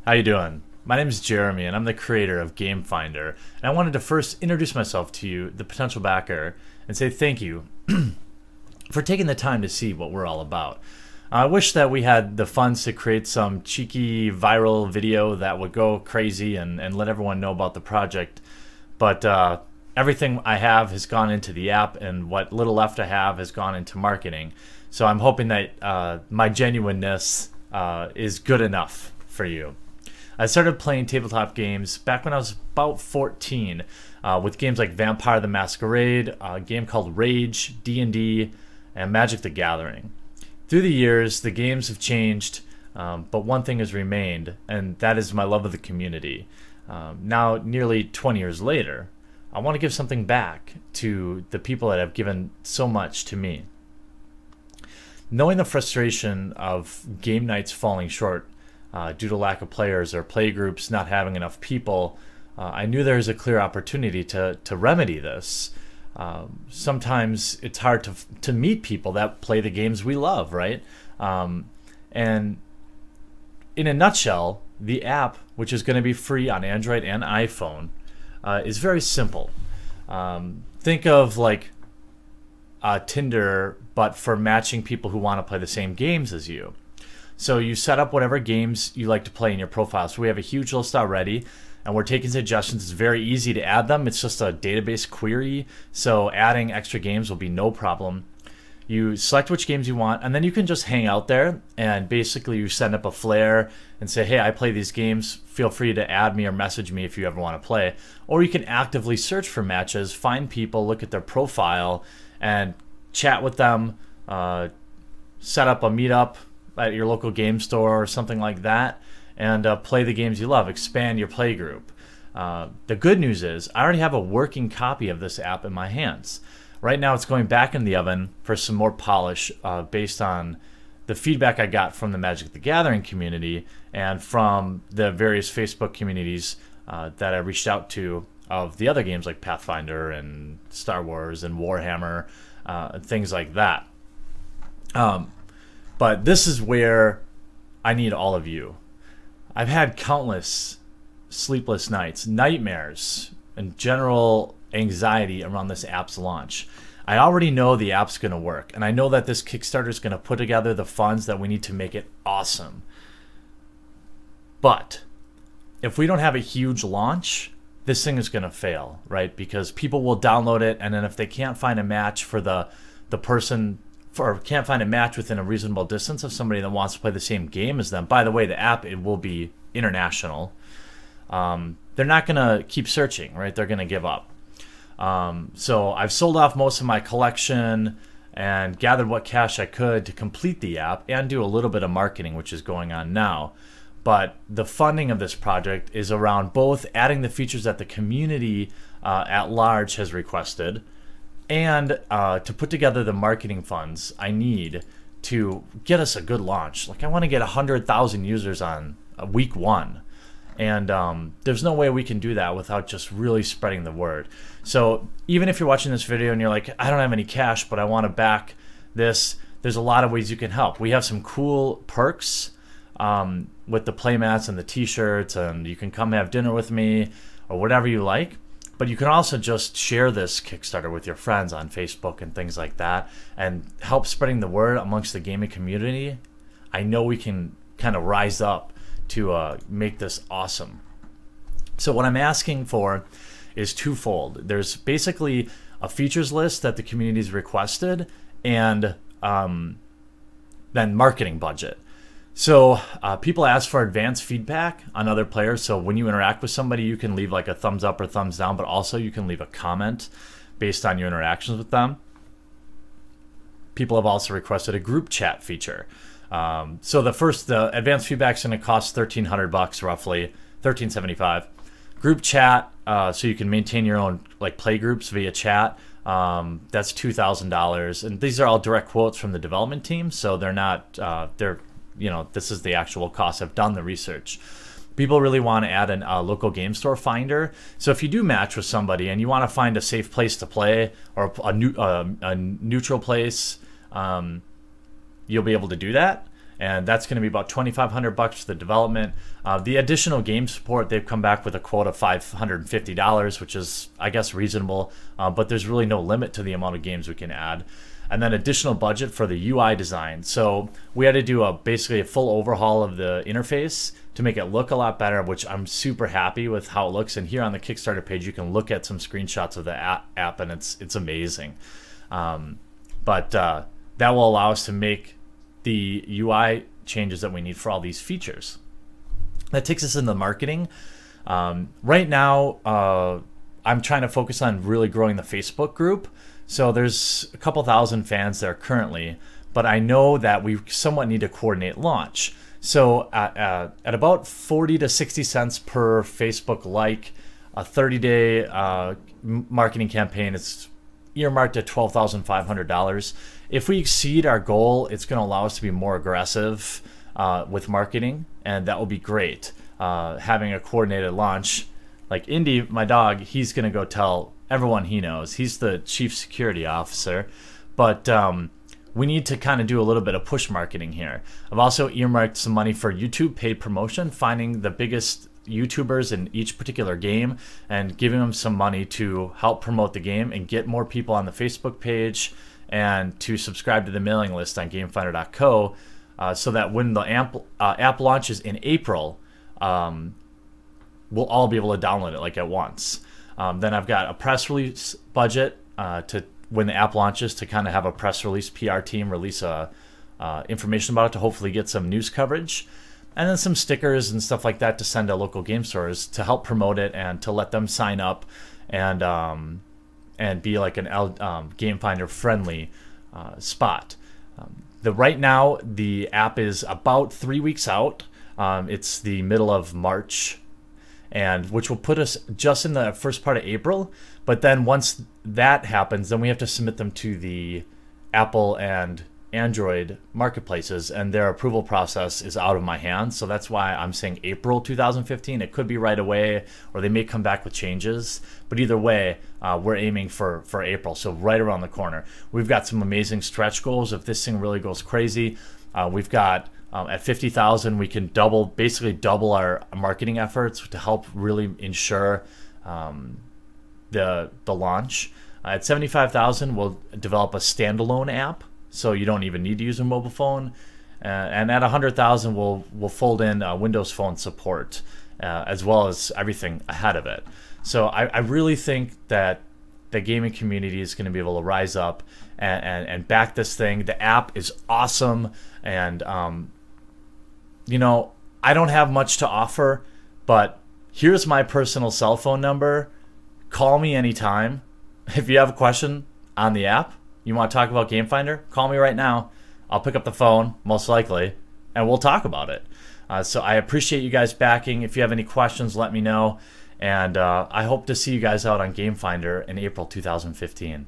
How you doing? My name is Jeremy, and I'm the creator of Gamefinder. And I wanted to first introduce myself to you, the potential backer, and say thank you for taking the time to see what we're all about. I wish that we had the funds to create some cheeky viral video that would go crazy and let everyone know about the project. But everything I have has gone into the app, and what little left I have has gone into marketing. So I'm hoping that my genuineness is good enough for you. I started playing tabletop games back when I was about 14 with games like Vampire the Masquerade, a game called Rage, D&D, and Magic the Gathering. Through the years, the games have changed, but one thing has remained, and that is my love of the community. Now, nearly 20 years later, I want to give something back to the people that have given so much to me. Knowing the frustration of game nights falling short due to lack of players or play groups not having enough people, I knew there was a clear opportunity to remedy this. Sometimes it's hard to meet people that play the games we love, right? And in a nutshell, the app, which is going to be free on Android and iPhone, is very simple. Think of like Tinder, but for matching people who want to play the same games as you. So you set up whatever games you like to play in your profile. So we have a huge list already, and we're taking suggestions. It's very easy to add them. It's just a database query, so adding extra games will be no problem. You select which games you want, and then you can just hang out there, and basically you send up a flare and say, hey, I play these games. Feel free to add me or message me if you ever want to play. Or you can actively search for matches, find people, look at their profile, and chat with them, set up a meetup at your local game store or something like that, and play the games you love, expand your play group. The good news is I already have a working copy of this app in my hands. Right now it's going back in the oven for some more polish based on the feedback I got from the Magic the Gathering community and from the various Facebook communities that I reached out to of the other games like Pathfinder and Star Wars and Warhammer and things like that. But this is where I need all of you. I've had countless sleepless nights, nightmares, and general anxiety around this app's launch. I already know the app's going to work, and I know that this Kickstarter is going to put together the funds that we need to make it awesome. But if we don't have a huge launch, this thing is going to fail, right? Because people will download it, and then if they can't find a match for the person, or can't find a match within a reasonable distance of somebody that wants to play the same game as them. By the way, the app, it will be international. They're not going to keep searching, right? They're going to give up. So I've sold off most of my collection and gathered what cash I could to complete the app and do a little bit of marketing, which is going on now. But the funding of this project is around both adding the features that the community at large has requested, and to put together the marketing funds I need to get us a good launch. Like, I want to get 100,000 users on week one. And there's no way we can do that without just really spreading the word. So even if you're watching this video and you're like, I don't have any cash, but I want to back this, there's a lot of ways you can help. We have some cool perks with the playmats and the t-shirts, and you can come have dinner with me or whatever you like. But you can also just share this Kickstarter with your friends on Facebook and things like that and help spreading the word amongst the gaming community. I know we can kind of rise up to make this awesome. So what I'm asking for is twofold. There's basically a features list that the community's requested, and then marketing budget. So people ask for advanced feedback on other players. So when you interact with somebody, you can leave like a thumbs up or thumbs down, but also you can leave a comment based on your interactions with them. People have also requested a group chat feature. So the advanced feedback is going to cost $1,300 roughly, $1,375. Group chat, so you can maintain your own like play groups via chat. That's $2,000, and these are all direct quotes from the development team, so they're not this is the actual cost. I've done the research. People really want to add a local game store finder. So if you do match with somebody and you want to find a safe place to play or a neutral place, you'll be able to do that. and that's going to be about $2,500 for the development. The additional game support, they've come back with a quote of $550, which is, I guess, reasonable, but there's really no limit to the amount of games we can add. And then additional budget for the UI design. So we had to do basically a full overhaul of the interface to make it look a lot better, which I'm super happy with how it looks. And here on the Kickstarter page, you can look at some screenshots of the app, and it's amazing. But that will allow us to make the UI changes that we need for all these features. That takes us into marketing. Right now, I'm trying to focus on really growing the Facebook group. So there's a couple thousand fans there currently, but I know that we somewhat need to coordinate launch. So at about 40 to 60 cents per Facebook like, a 30-day marketing campaign is earmarked at $12,500. If we exceed our goal, it's going to allow us to be more aggressive with marketing, and that will be great. Having a coordinated launch, like Indy, my dog, he's going to go tell everyone he knows. He's the chief security officer, but we need to kind of do a little bit of push marketing here. I've also earmarked some money for YouTube paid promotion, finding the biggest YouTubers in each particular game and giving them some money to help promote the game and get more people on the Facebook page and to subscribe to the mailing list on GameFindr.co, so that when the app launches in April, we'll all be able to download it like at once. Then I've got a press release budget to when the app launches, to kind of have a press release PR team release information about it to hopefully get some news coverage, and then some stickers and stuff like that to send to local game stores to help promote it and to let them sign up and be like an Gamefinder friendly spot. Right now the app is about 3 weeks out. It's the middle of March, and which will put us just in the first part of April. But then once that happens, then we have to submit them to the Apple and Android marketplaces, and their approval process is out of my hands. So that's why I'm saying April 2015. It could be right away, or they may come back with changes. But either way, we're aiming for April, so right around the corner. We've got some amazing stretch goals. If this thing really goes crazy, we've got at 50,000, we can basically double our marketing efforts to help really ensure the launch. At 75,000, we'll develop a standalone app, so you don't even need to use a mobile phone. And at 100,000, we'll fold in Windows Phone support, as well as everything ahead of it. So I really think that the gaming community is going to be able to rise up and back this thing. The app is awesome, and you know, I don't have much to offer, but here's my personal cell phone number. Call me anytime. If you have a question on the app, you want to talk about Gamefinder, call me right now. I'll pick up the phone, most likely, and we'll talk about it. So I appreciate you guys backing. If you have any questions, let me know. And I hope to see you guys out on Gamefinder in April 2015.